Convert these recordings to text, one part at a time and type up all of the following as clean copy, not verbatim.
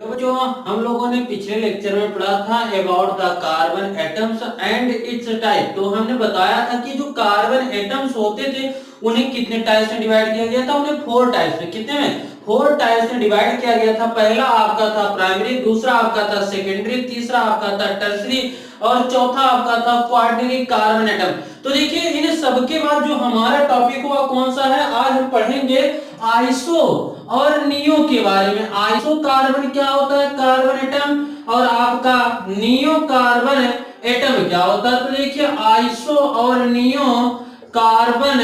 तो जो हम लोगों ने पिछले लेक्चर में पढ़ा था about the carbon atoms and it's type, तो हमने बताया था कि जो कार्बन एटम्स होते थे उन्हें कितने टाइप्स में डिवाइड किया गया था। उन्हें 4 टाइप्स में, कितने में 4 टाइप्स में डिवाइड किया गया था। पहला आपका था प्राइमरी, दूसरा आपका था सेकेंडरी, तीसरा आपका था टर्सरी और चौथा आपका था क्वार्टरनरी कार्बन एटम। तो देखिए इन सबके बाद जो हमारा टॉपिक हुआ कौन सा है, आज हम पढ़ेंगे आइसो और नियो के बारे में। आइसो कार्बन क्या होता है, कार्बन एटम, और आपका नियो कार्बन एटम क्या होता है। तो देखिए आइसो और नियो कार्बन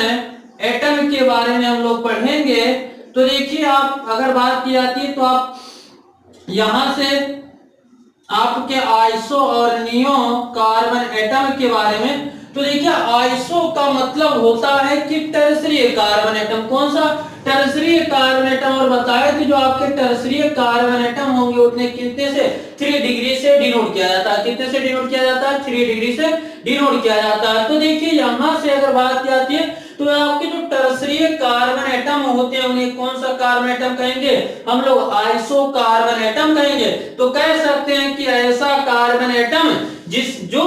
एटम के बारे में हम लोग पढ़ेंगे। तो देखिए आप अगर बात की जाती है तो आप यहां से आपके आइसो और नियो कार्बन एटम के बारे में, तो देखिए आइसो का मतलब होता है कि टर्सरी कार्बन एटम। कौन सा, टर्सरी कार्बन एटम। और बताया कि जो आपके टर्सरी कार्बन एटम होंगे उतने कितने से 3 डिग्री से डिनोट किया जाता है। कितने से डिनोट किया जाता है, 3 डिग्री से डिनोट किया जाता है। तो देखिए यहां से अगर बात की जाती है तो आपके जो टर्सरी कार्बन एटम होते हैं उन्हें कौन सा कार्बन एटम कहेंगे, हम लोग आइसो कार्बन एटम कहेंगे। तो कह सकते हैं कि ऐसा कार्बन एटम जिस जो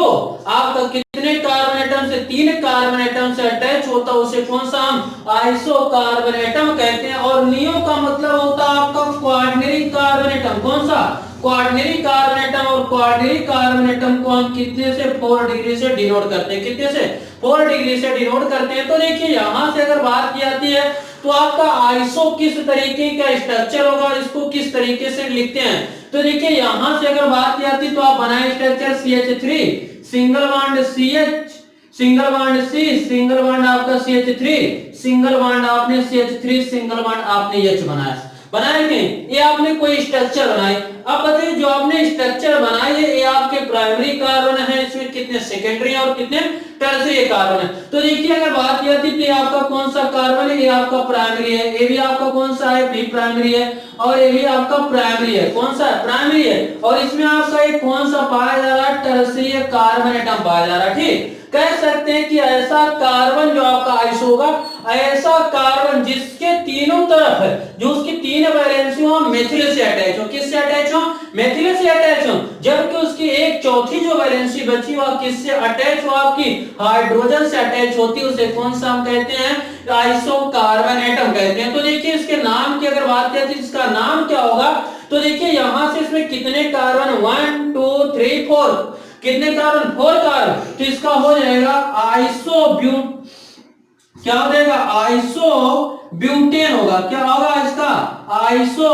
आपका कितने कार्बन एटम से, 3 कार्बन एटम से अटैच होता है उसे कौन सा हम आइसो कार्बन एटम कहते हैं। और नियो का मतलब होता है आपका क्वार्टरनरी कार्बन एटम। कौन सा, क्वार्टरनरी कार्बन एटम। और क्वार्टरनरी कार्बन एटम को हम कितने से 4 डिग्री से डिनोट करते हैं। कितने से 4 डिग्री से डिनोट करते हैं। तो देखिए यहां से अगर बात की जाती है तो आपका आइसो किस तरीके का स्ट्रक्चर होगा, इसको किस तरीके से लिखते हैं। तो देखिए यहां से अगर बात की जाती है तो आप बनाए structure CH3 single bond CH, single bond C, single bond आपका CH3, सिंगल बॉन्ड आपने CH3, सिंगल बॉन्ड आपने H बनाया, बनाए थे। ये आपने कोई स्ट्रक्चर बनाई। अब बताइए जो आपने स्ट्रक्चर बनाई है ये आपके प्राइमरी कार्बन है, इसमें कितने सेकेंडरी और कितने टर्सरी कार्बन है। तो देखिए अगर बात की जाती है तो ये आपका कौन सा कार्बन है, ये आपका प्राइमरी है। ये भी आपका कौन सा है, बी प्राइमरी है। और ये भी आपका प्राइमरी है। कौन सा है, प्राइमरी है। और इसमें आपका ये कौन सा पाया जा रहा है, टर्सरी कार्बन एटम पाया जा रहा है। ठीक, कह सकते हैं कि ऐसा कार्बन जो आपका आइसो होगा, ऐसा कार्बन जिसके तीनों तरफ है, जो उसकी 3 वैलेंसी हो मेथिल से अटैच हो। किससे अटैच हो, मेथिल से अटैच हो। जबकि उसकी 1/4 जो वैलेंसी बची हो किससे अटैच हो, आपकी हाइड्रोजन से अटैच होती है। उसे कौन सा हम कहते हैं, आइसो कार्बन एटम कहते हैं। तो देखिए इसके नाम की अगर बात करते हैं इसका नाम क्या होगा। तो देखिए यहां से इसमें कितने कार्बन, 1 2 3 4, कितने कार्बन, 4 कार्बन। तो इसका हो जाएगा आइसो क्या हो जाएगा, आइसो ब्यूटेन होगा। क्या होगा इसका, आइसो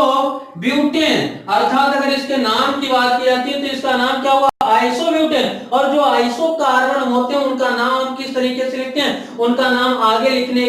ब्यूटेन। अर्थात अगर इसके नाम की बात की जाती है तो इसका नाम क्या होगा, आइसो ब्यूटेन। और जो आइसो कार्बन होते हैं उनका नाम हम किस तरीके से लिखते हैं, उनका नाम आगे लिखने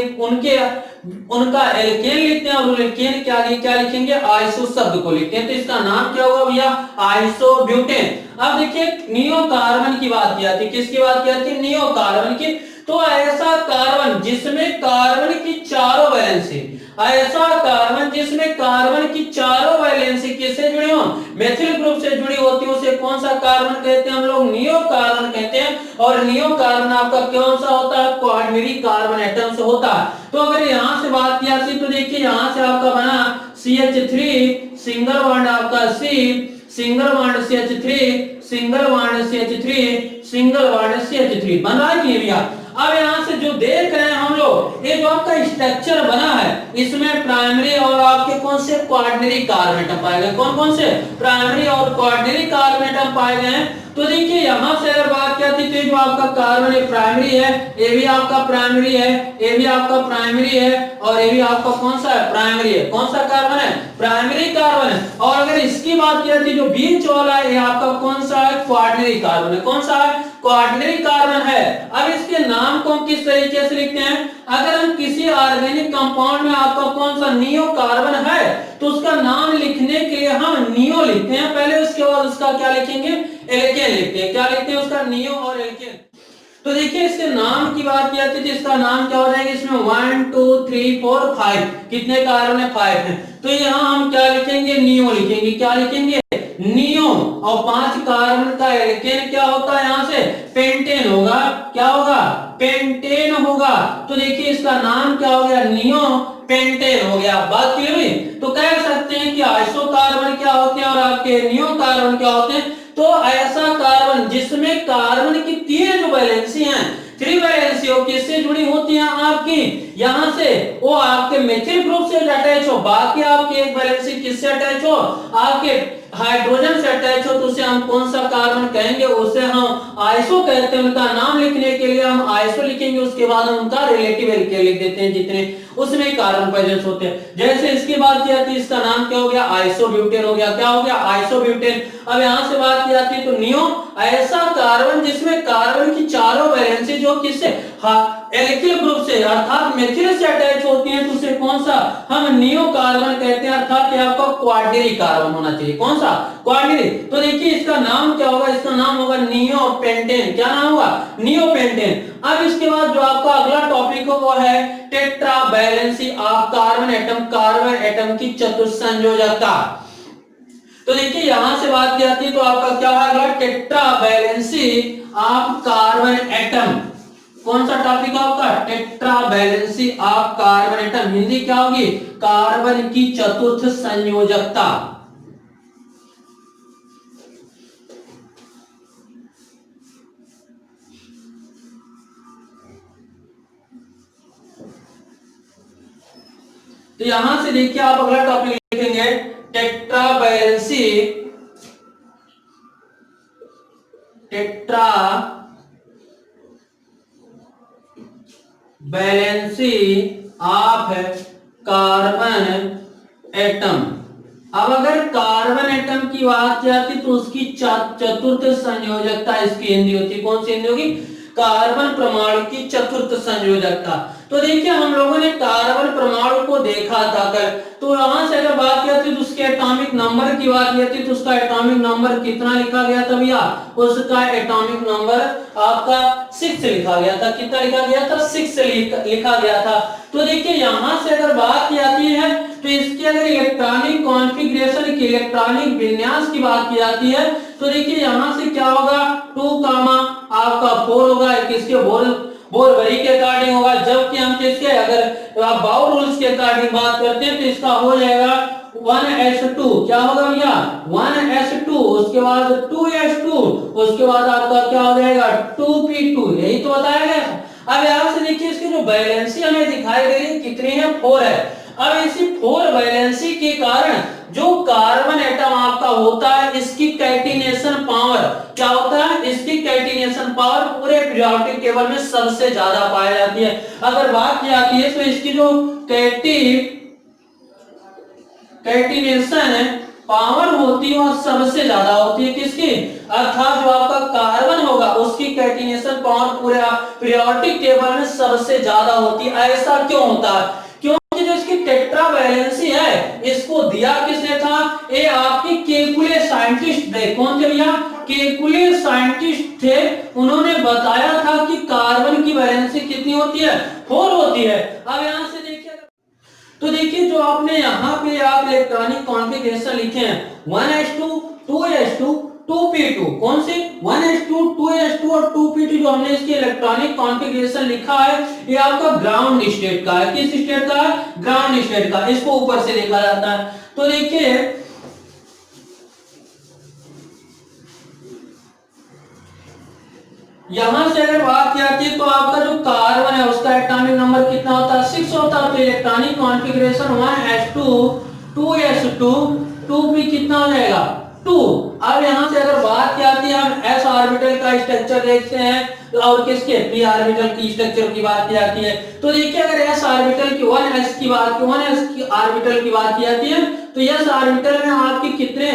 उनका एल्केन लिखते हैं। और एल्केन के आगे क्या लिखेंगे, आइसो शब्द को लिखते हैं। तो इसका नाम क्या होगा भैया, आइसो ब्यूटेन। अब देखिए नियो कार्बन की बात की जाती है, किसकी बात की जाती है, नियो कार्बन की। तो ऐसा कार्बन जिसमें कार्बन की चारों वैलेंसी, ऐसा कार्बन जिसमें कार्बन की चारों वैलेंसी किससे जुड़ी हो, मेथिल ग्रुप से जुड़ी होती है, उसे कौन सा कार्बन कहते हैं, हम लोग नियो कार्बन कहते हैं। और नियो कार्बन आपका कौन सा होता है, क्वार्टरनरी कार्बन एटम से होता है। तो अगर यहां से बात किया तो देखिए यहां से आपका बना CH3 सिंगल बॉन्ड आपका C, single bond CH3, single bond CH3, single bond CH3 बन रहा है भैया। अब यहां से जो देख रहे हैं हम लोग, ये जो आपका स्ट्रक्चर बना है इसमें प्राइमरी और आपके कौन से क्वार्टरनरी कार्बन एटम पाए गए। कौन कौन से, प्राइमरी और क्वार्टरनरी कार्बन एटम पाए गए हैं। तो देखिए यहां से अगर बात करती तो जो आपका कार्बन है प्राइमरी है, ये भी आपका प्राइमरी है, ये भी आपका प्राइमरी है, और ये भी आपका कौन सा है, प्राइमरी है। कौन सा कार्बन है, प्राइमरी कार्बन है। और अगर इसकी बात की जाती जो बीच वाला है ये आपका कौन सा है, क्वार्टरनरी कार्बन है। कौन सा है, क्वार्टरनरी कार्बन है। अब इसके नाम को हम किस तरीके से लिखते हैं, अगर हम किसी ऑर्गेनिक कंपाउंड में आपका कौन सा नियो कार्बन है तो उसका नाम लिखने के लिए हम नियो लिखते हैं पहले, उसके बाद उसका क्या लिखेंगे, एल्केन लिखते हैं। क्या लिखते हैं उसका, नियो और एल्केन। तो देखिए इसके नाम की बात किया तो इसका नाम क्या हो जाएगा, इसमें 1 2 3 4 5 कितने कार्बन है, 5 है। तो यहाँ हम क्या लिखेंगे, नियो लिखेंगे। क्या लिखेंगे, नियो। और 5 कार्बन का एल्केन क्या होता है, यहाँ से पेंटेन होगा। क्या होगा, पेंटेन होगा। तो देखिए इसका नाम क्या हो गया, नियो पेंटेन हो गया। बात क्लियर हुई। तो कह सकते हैं कि आइसो कार्बन क्या होते हैं और आपके नियो कार्बन क्या होते हैं। तो ऐसा कार्बन जिसमें कार्बन की 3 जो वैलेंसी हैं, 3 वैलेंसी हो किससे जुड़ी होती हैं आपकी, यहां से वो आपके मेथिल ग्रुप से अटैच हो, बाकी आपकी एक वैलेंसी किससे अटैच हो, आपके हाइड्रोजन से अटैच हो, तो उसे हम कौन सा कार्बन कहेंगे, उसे हम आइसो कहते हैं। उनका नाम लिखने के लिए हम आइसो लिखेंगे, उसके बाद हम उनका रिलेटिव एल्केन लिख देते हैं जितने उसमें कार्बन प्रेजेंस होते हैं। जैसे इसकी बात की जाती है, इसका नाम क्या हो गया, आइसोब्यूटेन हो गया। क्या हो गया, आइसोब्यूटेन। अब यहां से बात की जाती है तो नियो ऐसा कार्बन जिसमें कार्बन की चारों वैलेंसी जो किससे, एल्किल ग्रुप से अर्थात मेथिल से अटैच होती है, तो उसे कौन सा हम नियो कार्बन कहते हैं, अर्थात यह आपका क्वाड्री कार्बन होना चाहिए। कौन सा, क्वाड्री। तो देखिए इसका नाम क्या होगा, इसका नाम होगा नियो पेंटेन। क्या नाम होगा, नियो पेंटेन। अब इसके बाद जो आपका अगला टॉपिक हो वो है tetra valency of carbon atom, carbon atom की चतुस्संयोजकता। तो देखिए यहां से बात की जाती है तो आपका क्या होगा, tetra valency of carbon atom. कौन सा टॉपिक आपका, tetra valency of carbon atom. Hindi क्या होगी, कार्बन की चतुर्थ संयोजकता। तो यहां से देखिए आप अगला टॉपिक लिखेंगे tetra valency, tetra valency of carbon atom. अब अगर कार्बन एटम की बात की जाती तो उसकी चतुर्थ संयोजकता इसकी हिंदी होती, कौन सी हिंदी होगी, कार्बन परमाणु की चतुर्थ संयोजकता। तो देखिए हम लोगों ने कार्बन परमाणु को देखा था कल, तो यहां से अगर बात किया तो उसके एटॉमिक नंबर की बात की थी तो उसका एटॉमिक नंबर कितना लिखा गया था भैया, उसका एटॉमिक नंबर आपका 6 लिखा गया था। कितना लिखा गया था, 6 लिखा गया था। तो देखिए यहां से अगर बात की जाती है तो इसके अगर इलेक्ट्रॉनिक कॉन्फ़िगरेशन की, इलेक्ट्रॉनिक विन्यास की बात की जाती है तो देखिए यहां से क्या होगा, 2 कामा आपका 4 होगा, किसके बोरबरी के अकॉर्डिंग होगा। जबकि हम किसके, अगर आप बाउल रूल्स के अकॉर्डिंग बात करते हैं तो इसका हो जाएगा 1s2। क्या होगा भैया, 1s2, उसके बाद 2s2, उसके बाद आपका क्या हो जाएगा 2p2। यही तो बताया गया। अब यहां से देखिए इसकी जो वैलेंसी हमें दिखाई दे रही है कितनी है, 4 है। अब इसी 4 वैलेंसी के कारण जो कार्बन एटम आपका होता है इसकी कैटिनेशन पावर क्या होता है, इसकी कैटिनेशन पावर पूरे पीरियोडिक टेबल में सबसे ज्यादा पाई जाती है। अगर बात की जाती है तो इसकी जो कैटिनेशन पावर होती है वह सबसे ज्यादा होती है किसकी, अर्थात जो आपका कार्बन होगा उसकी कैटिनेशन पावर पूरे पीरियोडिक टेबल में सबसे ज्यादा होती है। ऐसा क्यों होता है, क्योंकि जो इसकी टेट्रा वैलेंसी है इसको दिया किसने था, ये आपके केकुले साइंटिस्ट थे। कौन थे भैया, केकुले साइंटिस्ट थे। उन्होंने बताया था कि कार्बन की वैलेंसी कितनी होती है, 4 होती है। अब यहां से देखिए तो देखिए जो आपने यहाँ पे आप इलेक्ट्रॉनिक कॉन्फ़िगरेशन लिखे हैं 1s2 2s2 2p2, कौन से 1s2 2s2 और 2p2 जो हमने इसके इलेक्ट्रॉनिक कॉन्फ़िगरेशन लिखा है ये आपका ग्राउंड स्टेट का है। किस स्टेट का है, ग्राउंड स्टेट का। इसको ऊपर से देखा जाता है। तो देखिए यहां से अगर बात की जाती है तो आपका जो कार्बन है उसका एटॉमिक नंबर कितना होता है, 6 होता है। तो electronic configuration 1s2 2s2 2p कितना हो जाएगा 2। अब यहां से अगर बात की जाती है हम s ऑर्बिटल का स्ट्रक्चर देखते हैं और किसके p ऑर्बिटल की स्ट्रक्चर की बात की जाती है। तो देखिए अगर s ऑर्बिटल की 1s की बात 1s की ऑर्बिटल की बात की जाती है तो s ऑर्बिटल में आपके कितने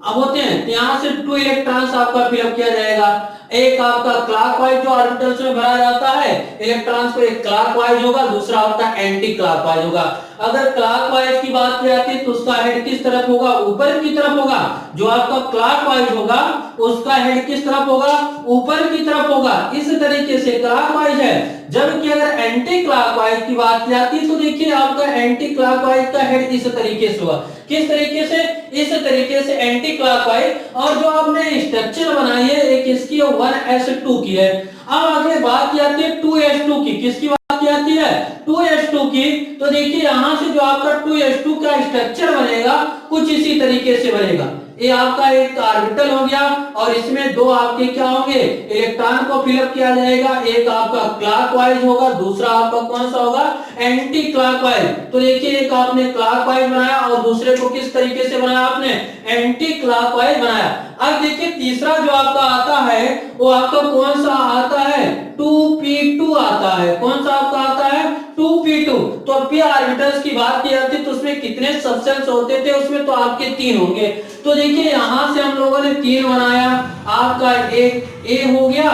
अब होते हैं, यहां से 2 इलेक्ट्रॉन्स आपका फिलअप किया जाएगा। एक आपका क्लॉकवाइज जो ऑर्बिटल्स में भरा जाता है इलेक्ट्रॉन्स को, एक क्लॉकवाइज होगा दूसरा आपका एंटी क्लॉकवाइज होगा। अगर क्लॉकवाइज की बात की जाती है तो उसका हेड किस तरफ होगा, ऊपर की तरफ होगा। जो आपका क्लॉकवाइज होगा उसका हेड किस तरफ होगा, ऊपर की तरफ होगा, इस तरीके से क्लॉकवाइज है। जबकि अगर एंटी क्लॉकवाइज की बात की जाती है तो देखिए आपका एंटी क्लॉकवाइज का हेड इस तरीके से होगा, किस तरीके से, इस तरीके से एंटी क्लॉकवाइज। और जो आपने स्ट्रक्चर बनाई है एक इसकी 1s2 की है। अब आगे बात की जाती है 2s2 की, किसकी बात की जाती है, 2s2 की। तो देखिए यहां से जो आपका 2s2 का स्ट्रक्चर बनेगा कुछ इसी तरीके से बनेगा। ये आपका एक ऑर्बिटल हो गया और इसमें दो आपके क्या होंगे, इलेक्ट्रॉन को फिलअप किया जाएगा। एक आपका क्लॉकवाइज होगा, दूसरा आपका कौन सा होगा, एंटी क्लॉकवाइज। तो देखिए एक आपने क्लॉकवाइज बनाया और दूसरे को किस तरीके से बनाया आपने, एंटी क्लॉकवाइज बनाया। अब देखिए तीसरा जो आपका आता है वो आपका कौन सा आता है, 2p2 आता है। कौन सा आपका आता है, 2p2। तो p ऑर्बिटल्स की बात की जाती है तो उसमें कितने सबसेल्स होते थे, उसमें तो आपके 3 होंगे। तो देखिए यहां से हम लोगों ने 3 बनाया, आपका एक ए हो गया,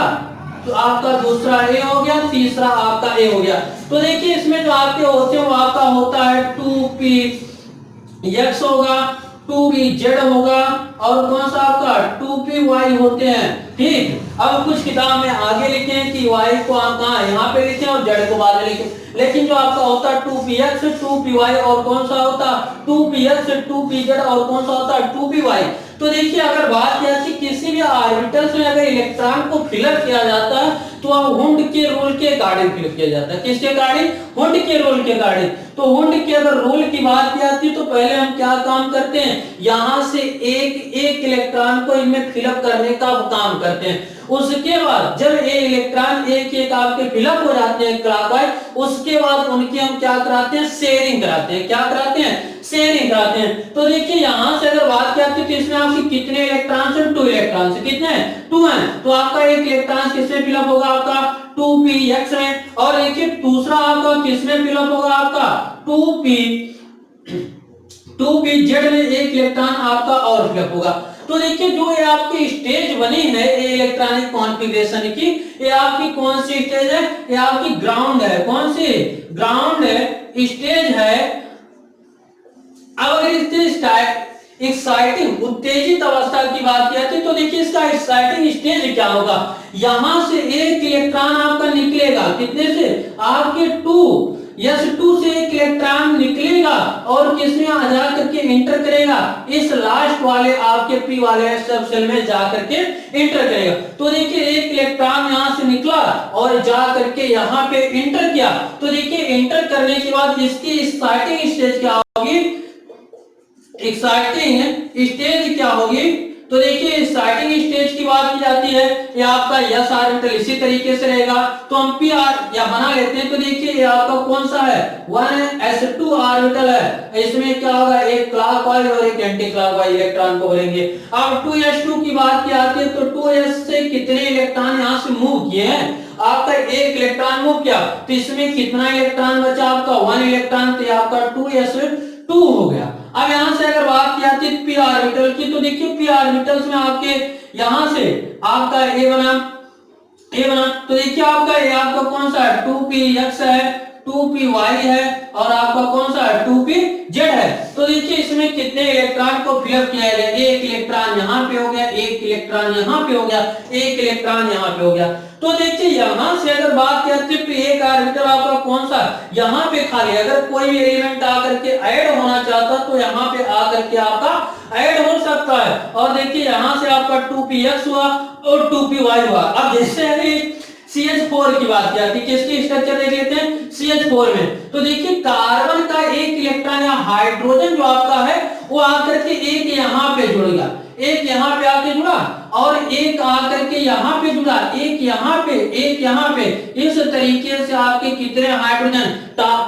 तो आपका दूसरा ए हो गया, तीसरा आपका ए हो गया। तो देखिए इसमें जो आपके होते हैं वो आपका होता है 2px होगा, 2pz होगा और कौन सा आपका 2py होते हैं। ठीक, अब कुछ किताब में आगे लिखे हैं कि y को आप कहां यहाँ पे लिखे और z को बाद में लिखे, लेकिन जो आपका होता है 2px 2py और कौन सा होता 2px 2pz और कौन सा होता 2py। तो देखिए अगर बात किया कि किसी भी ऑर्बिटल्स में अगर इलेक्ट्रॉन को फिलअप किया जाता है तो हुंड के रूल के अकॉर्डिंग फिलअप किया जाता है। किसके अकॉर्डिंग, हुंड के रूल के अकॉर्डिंग। तो हुंड के अगर रूल की बात की जाती है तो पहले हम क्या काम करते हैं, यहां से एक एक इलेक्ट्रॉन को इनमें फिलअप करने का काम करते हैं। उसके बाद जब ये इलेक्ट्रॉन एक एक आपके फिलअप हो जाते हैं क्लॉकवाइज, उसके बाद उनकी हम क्या कराते हैं, शेयरिंग कराते हैं। क्या कराते हैं, शेयरिंग कराते हैं। तो देखिए यहां से अगर बात करते हैं तो इसमें आपके कितने इलेक्ट्रॉन्स हैं, 2 इलेक्ट्रॉन्स। कितने हैं, 2 हैं। तो आपका एक इलेक्ट्रॉन किसमें फिलअप होगा, आपका 2px में। और देखिए दूसरा आपका किसमें फिलअप होगा, आपका 2pz में एक इलेक्ट्रॉन आपका और फिलअप होगा। तो देखिए जो ये आपकी स्टेज बनी है ये इलेक्ट्रॉनिक कॉन्फ़िगरेशन की, ये आपकी कौन सी स्टेज है, ये आपकी ग्राउंड है। कौन सी, ग्राउंड स्टेज है। अब अगर इससे एक्साइटिंग उत्तेजित अवस्था की बात की जाती है तो देखिए इसका एक्साइटिंग स्टेज क्या होगा, यहां से एक इलेक्ट्रॉन आपका निकलेगा, कितने से, आपके 2s2 से एक इलेक्ट्रॉन निकलेगा और किसमें आ जा करके इंटर करेगा, इस लास्ट वाले आपके p वाले सब सेल में जा करके इंटर करेगा। तो देखिए एक इलेक्ट्रॉन यहां से निकला और जा करके यहां पे इंटर किया। तो देखिए इंटर करने के बाद इसकी एक्साइटिंग स्टेज क्या होगी, एक्साइटिंग स्टेज क्या होगी। तो देखिए एक्साइटिंग स्टेज की बात की जाती है, ये आपका s ऑर्बिटल इसी तरीके से रहेगा। तो हम p या बना लेते हैं। तो देखिए ये आपका कौन सा है, 1s2 ऑर्बिटल है। इसमें क्या होगा, एक क्लॉकवाइज और एक एंटी क्लॉकवाइज इलेक्ट्रॉन को भरेंगे। अब 2s2 की बात की जाती है तो 2s से कितने इलेक्ट्रॉन यहां से मूव किए हैं, आपका एक इलेक्ट्रॉन मूव किया। तो इसमें कितना इलेक्ट्रॉन बचा, आपका 1 इलेक्ट्रॉन। तो आपका 2s2 हो गया। अब यहां से अगर बात की जाती है p ऑर्बिटल की तो देखिए p ऑर्बिटल्स में आपके यहां से आपका a बना, तो देखिए आपका ये आपका कौन सा है, 2px है, 2py है और आपका कौन सा है, 2pz है। तो देखिए इसमें कितने इलेक्ट्रॉन को फिलअप किया गया, एक इलेक्ट्रॉन यहाँ पे हो गया, एक इलेक्ट्रॉन यहाँ पे हो गया, एक इलेक्ट्रॉन यहाँ पे हो गया। तो देखिए यहां से अगर बात करते हैं तो एक ऑर्बिटल आपका कौन सा यहाँ पे खाली, अगर कोई भी एलिमेंट आकर के ऐड होना चाहता तो यहाँ पे आकर के आपका ऐड हो सकता है। और देखिए यहां से आपका 2px हुआ और 2py हुआ। अब जैसे CH4 की बात की जाती है, किसकी स्ट्रक्चर देख लेते हैं, CH4 में। तो देखिए कार्बन का एक इलेक्ट्रॉन या हाइड्रोजन जो आपका है वो आकर के एक यहाँ पे जुड़ेगा, एक यहाँ पे आके जुड़ा और एक आकर के यहाँ पे जुड़ा, एक यहाँ पे, एक यहाँ पे। इस तरीके से आपके कितने हाइड्रोजन,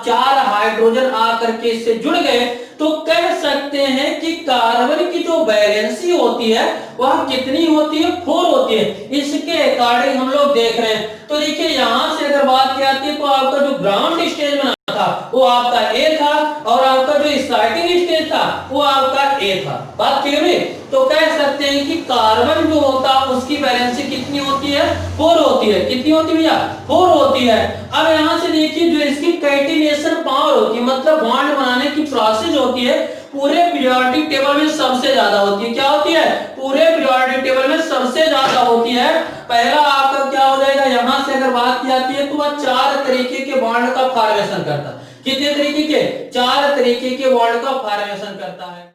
4 हाइड्रोजन आकर के इससे जुड़ गए। तो कह सकते हैं कि कार्बन की जो वैलेंसी होती है वह कितनी होती है, 4 होती है। इसके अकॉर्डिंग हम लोग देख रहे हैं। तो देखिए यहां से अगर बात की जाती है तो आपका जो ग्राउंड स्टेज बना था वो आपका ए था और आपका जो एक्साइटिंग स्टेज था वो आपका ए था। बात क्लियर है। तो कह सकते हैं कि कार्बन जो होता है उसकी वैलेंसी कितनी होती है, 4 होती है। कितनी होती है भैया? 4 होती है। अब यहाँ से देखिए जो इसकी कैटिनेशन पावर होती है, मतलब बॉन्ड बनाने की प्रोसेस होती है, पूरे पीरियोडिक टेबल में सबसे ज्यादा होती है। क्या होती है? पूरे पीरियोडिक टेबल में सबसे ज्यादा होती है। पहला आपका क्या हो जाएगा, यहां से अगर बात की जाती है तो वह 4 तरीके के बॉन्ड का फॉर्मेशन करता है। कितने तरीके के? 4 तरीके के बॉन्ड का फॉर्मेशन करता है।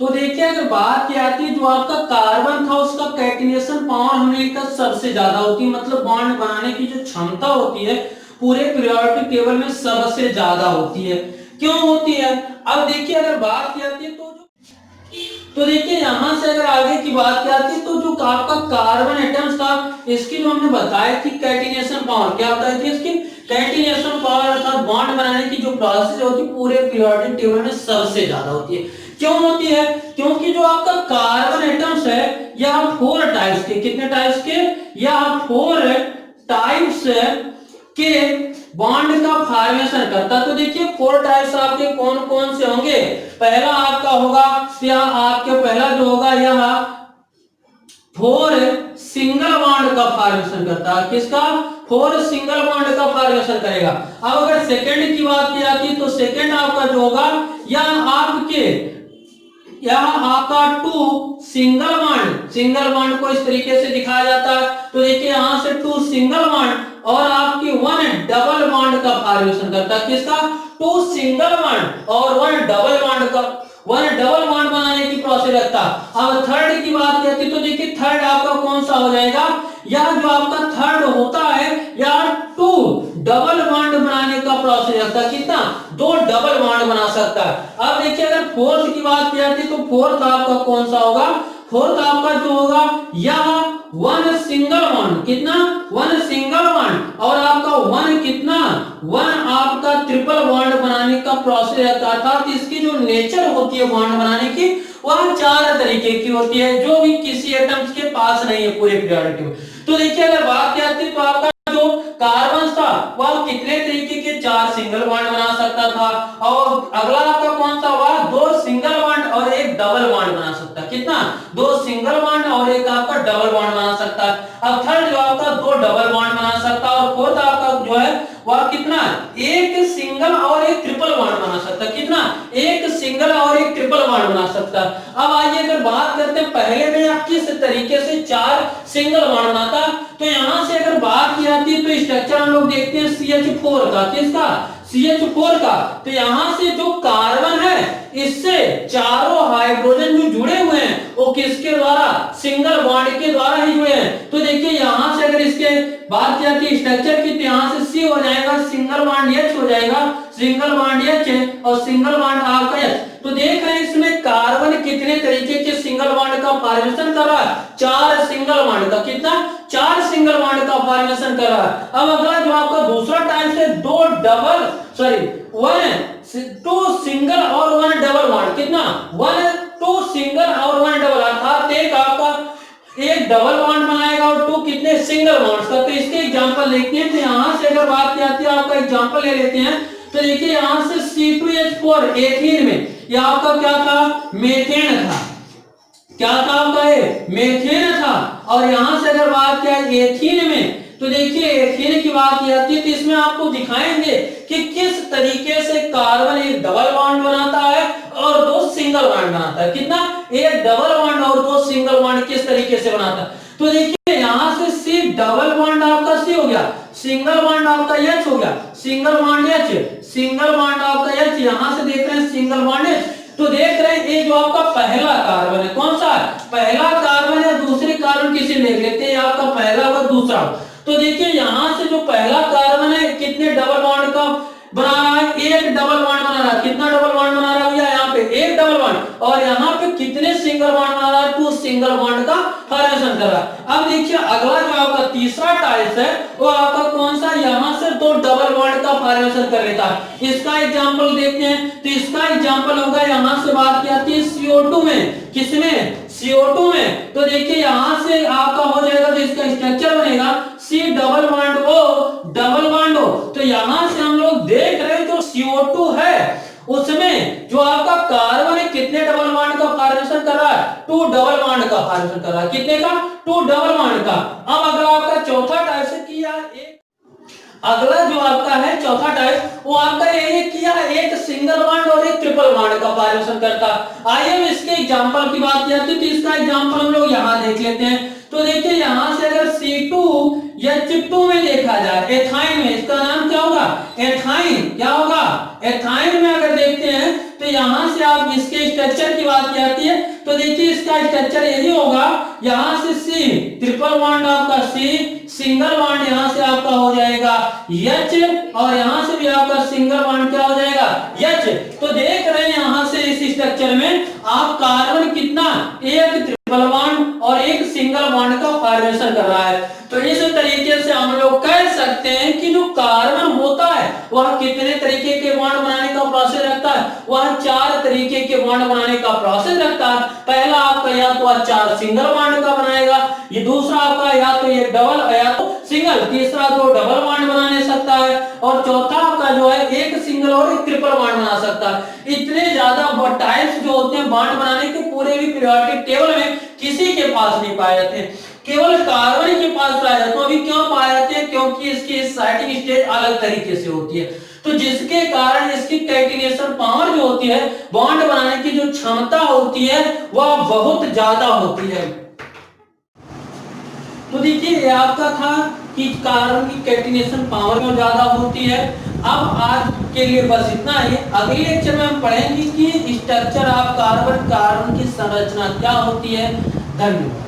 तो देखिए अगर बात की आती है, जो आपका कार्बन था उसका कैटिनेशन पावर हमने लिखा सबसे ज्यादा होती है, मतलब बॉन्ड बनाने की जो क्षमता होती है पूरे पीरियोडिक टेबल में सबसे ज्यादा होती है। क्यों होती है? अब देखिए अगर बात की आती है तो देखिए यहां से अगर आगे की बात की आती है तो जो आपका कार्बन एटम्स था, इसकी जो हमने बताया थी कैटिनेशन पावर, क्या बताई थी इसकी? कैटिनेशन पावर अर्थात बॉन्ड बनाने की जो प्रोसेस होती है पूरे पीरियोडिक टेबल में सबसे ज्यादा होती है। क्यों होती है? क्योंकि जो आपका कार्बन एटम्स है यह 4 टाइप्स के, कितने टाइप्स के? यह 4 टाइप्स के बॉन्ड का फॉर्मेशन करता। तो देखिए 4 टाइप्स आपके कौन कौन से होंगे? पहला आपका होगा, या आपके पहला जो होगा यह 4 सिंगल बॉन्ड का फॉर्मेशन करता है। किसका? 4 सिंगल बॉन्ड का फॉर्मेशन करेगा। अब अगर सेकंड की बात की जाती तो सेकंड आपका जो होगा यह आपका 2 सिंगल बॉन्ड को इस तरीके से दिखाया जाता है। तो देखिए यहां से 2 सिंगल बॉन्ड और आपकी 1 डबल बॉन्ड का फॉर्मेशन करता है। किसका? 2 सिंगल बॉन्ड और 1 डबल बॉन्ड बनाने की प्रोसेस रखता। अब थर्ड की बात करते तो देखिए थर्ड आपका कौन सा हो जाएगा? यह जो आपका थर्ड होता है यह 2 डबल बॉन्ड बनाने का प्रोसेस रखता है। कितना? 2 डबल बॉन्ड बना सकता है। अब देखिए अगर फोर्थ की बात की जाती तो फोर्थ आपका कौन सा होगा? फोर्थ आपका जो होगा यह 1 सिंगल बॉन्ड, कितना? 1 सिंगल बॉन्ड और आपका 1 कितना? 1 आपका ट्रिपल बॉन्ड बनाने का प्रोसेस रहता है। अर्थात इसकी जो नेचर होती है बॉन्ड बनाने की वह 4 तरीके की होती है, जो भी किसी एटम्स के पास नहीं है पूरे पीरियोडिक में। तो देखिए अगर बात की जाती तो आपका जो कार्बन था वह कितने तरीके के 4 सिंगल बॉन्ड बना सकता था, और अगला आपका कौन सा हुआ? 2 सिंगल बॉन्ड और 1 डबल बॉन्ड बना सकता है। कितना? 2 सिंगल बॉन्ड और 1 आपका डबल बॉन्ड बना सकता है। अब थर्ड जो आपका 2 डबल बॉन्ड बना सकता है, और फोर्थ आपका जो है वह कितना? 1 सिंगल और 1 ट्रिपल बॉन्ड बना सकता है। कितना? 1 सिंगल और 1 ट्रिपल बॉन्ड बना सकता है। अब आइए अगर बात करते हैं पहले में आप किस तरीके से 4 सिंगल बॉन्ड बनाता, तो यहां से अगर बात की जाती है तो स्ट्रक्चर हम लोग देखते हैं CH4 का। किसका? CH4 का। तो यहां से जो कार्बन है इससे चारों हाइड्रोजन जो जुड़े हुए हैं वो किसके द्वारा? सिंगल बॉन्ड के द्वारा ही जुड़े हैं। तो देखिए यहां से अगर इसके बात की जाती है स्ट्रक्चर की, तो यहां से C हो जाएगा, सिंगल बॉन्ड H हो जाएगा, सिंगल बॉन्ड H और सिंगल बॉन्ड आपका H। तो देख रहे हैं इसमें कार्बन कितने तरीके के सिंगल बॉन्ड का फॉर्मेशन कर रहा है? 4 सिंगल बॉन्ड का। कितना? 4 सिंगल बॉन्ड का फॉर्मेशन कर रहा है। अब अगला जो आपका दूसरा टाइप से 2 सिंगल और 1 डबल बॉन्ड। कितना? 2 सिंगल और 1 डबल, अर्थात एक आपका 1 डबल बॉन्ड बनाएगा और 2 कितने? सिंगल बॉन्ड्स का। तो इसके एग्जांपल देखते हैं। तो यहां से अगर बात की जाती है आपका एग्जांपल ले लेते हैं। तो देखिए यहां से C2H4 एथीन में, यह आपका क्या था? मेथेन था। क्या था आपका? मेथेन था। और यहां से अगर बात किया एथीन में, तो देखिए एथीन की बात की जाती है तो इसमें आपको दिखाएंगे कि किस तरीके से कार्बन 1 डबल बॉन्ड बनाता है और 2 सिंगल बॉन्ड बनाता है। कितना? 1 डबल बॉन्ड और 2 सिंगल बॉन्ड किस तरीके से बनाता है। तो देखिए यहां से C डबल बॉन्ड आपका C हो गया, सिंगल बॉन्ड आपका H हो गया, single bond H, single bond आपका H, यहां से देख रहे हैं सिंगल बॉन्ड H। तो देख रहे हैं ये जो आपका पहला कार्बन है, कौन सा है? पहला कार्बन या दूसरे कार्बन किसी देख लेते हैं, आपका पहला और दूसरा। तो देखिए यहां से जो पहला कार्बन है कितने डबल बॉन्ड का बना रहा है? 1 डबल बॉन्ड बना रहा है। कितना डबल बॉन्ड बना रहा है भैया? यहाँ पे 1 डबल बॉन्ड, और यहाँ पे कितने सिंगल बॉन्ड बना रहा है? 2 सिंगल बॉन्ड का फॉर्मेशन कर रहा है। अब देखिए अगला जो आपका तीसरा टाइप है वो आपका कौन सा? यहाँ से 2 डबल बॉन्ड का फॉर्मेशन कर लेता है। इसका एग्जांपल देखते हैं। तो इसका एग्जांपल होगा, यहाँ से बात की जाती है CO2 में। किसमें? CO2 में। तो देखिए यहां से आपका हो जाएगा, तो इसका स्ट्रक्चर बनेगा C double bond O double bond O। तो यहां से हम लोग देख रहे हैं जो CO2 है उसमें जो आपका पायरेशन कर रहा है, कितने का, 2 डबल बॉन्ड का। अब अगला आपका चौथा टाइप से किया अगला जो आपका है चौथा टाइप वो आपका ये किया एक सिंगल बॉन्ड और एक ट्रिपल बॉन्ड का पायरेशन करता। आइए हम इसके एग्जांपल की बात करते हैं, तो इसका एग्जांपल हम लोग यहां देख लेते हैं। तो देखिए यहां से अगर C2H2 में देखा जाए, एथाइन में, इसका नाम क्या होगा, एथाइन, क्या होगा, एथाइन में अगर देखते हैं तो यहां से आप इसके स्ट्रक्चर की बात की जाती है। तो देखिए इसका स्ट्रक्चर यही होगा, यहां से C ट्रिपल बॉन्ड आपका C, सिंगल बॉन्ड यहां से आपका हो जाएगा H, और यहां से भी आपका सिंगल बॉन्ड क्या हो जाएगा H। तो देख रहे हैं यहां से इस स्ट्रक्चर में आप कार्बन कितना, एक ट्रिपल बॉन्ड और एक सिंगल बॉन्ड का फॉर्मेशन कर रहा है। तो इस तरीके से हम लोग कह सकते हैं कि जो कार्बन होता है वह कितने तरीके के बॉन्ड बनाने का प्रोसेस रखता है, वह 4 तरीके के बॉन्ड बनाने का प्रोसेस रखता है। पहला आपका या तो 4 सिंगल बॉन्ड का बनाएगा, ये दूसरा आपका या तो एक डबल या तो सिंगल, तीसरा 2 डबल बॉन्ड बनाने सकता है, और चौथा आपका जो है एक सिंगल और एक ट्रिपल बॉन्ड बना सकता है। इतने ज्यादा टाइप्स जो होते हैं बॉन्ड बनाने के पूरे भी पीरियोडिक टेबल में किसी के पास नहीं पाए जाते हैं, केवल कार्बन के पास पाया जाता है। अभी क्यों पाए जाते हैं, क्योंकि इसकी स्टार्टिंग स्टेज अलग तरीके से होती है, तो जिसके कारण इसकी कैटिनेशन पावर जो होती है, बॉन्ड बनाने की जो क्षमता होती है वह बहुत ज्यादा होती है। तो देखिए ये आपका था कि कार्बन की कैटिनेशन पावर क्यों ज्यादा होती है। अब आज के लिए बस इतना ही। अगले लेक्चर में हम पढ़ेंगे कि स्ट्रक्चर ऑफ कार्बन, कार्बन की संरचना क्या होती है। धन्यवाद।